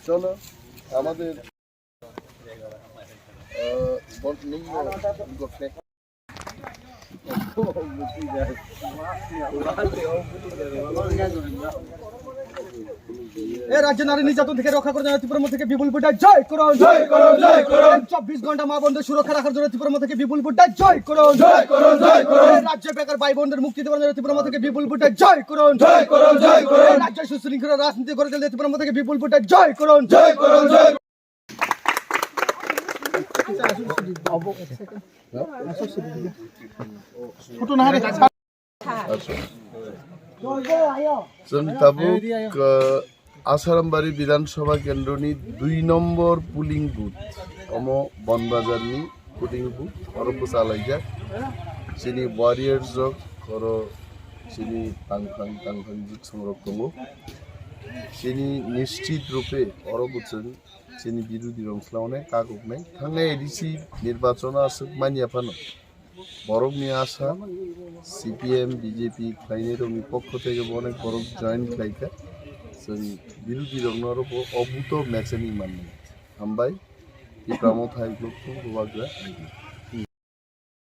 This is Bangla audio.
চলো আমাদের রাজ্য নারী নির্যাতন থেকে রক্ষা করার জন্য ত্রিপুরা থেকে বিপুল ভোটার জয় করুন, জয় করুন, জয় করুন। 24 ঘন্টা মা বোনদের সুরক্ষা রাখার জন্য ত্রিপুরা থেকে বিপুল ভোটার জয় করুন, জয় করুন, জয় করুন। রাজ্য বেকার ভাই বোনদের মুক্তি দেওয়ার জন্য ত্রিপুরা থেকে বিপুল ভোটার জয় করুন, জয় করুন, জয় করুন। রাজ্য সুশৃঙ্খল রাজনীতি করে চলতে ত্রিপুরা থেকে বিপুল ভোটার জয় করুন, জয় করুন, জয় করুন। আসারামবাড়ি বিধানসভা কেন্দ্রনি 2 নম্বর পুলিং বুথ বনবাজারনি পুলিং বুথ অরবো চালাইজা সিনি ওয়ারিয়ার্স জক কর সিনি তাংখাং যুগ সংরক্ষণ সিনি নিশ্চিত রূপে অরবুচন সিনি বিরোধী রংস্লাवने কাকুকনাই थांनाय एडिसि নির্বাচন আসুক মানিয়া ফানো বরং নিয়ে আসা সিপিএম বিজেপি খাইনে রঙি পক্ষ থেকে অনেক বড় জয়েন্ট খাইকা जों বিরোধী রংনার অভূত ম্যাচেনি মাননাय हामबाय এই প্রামথাই গ্রুপ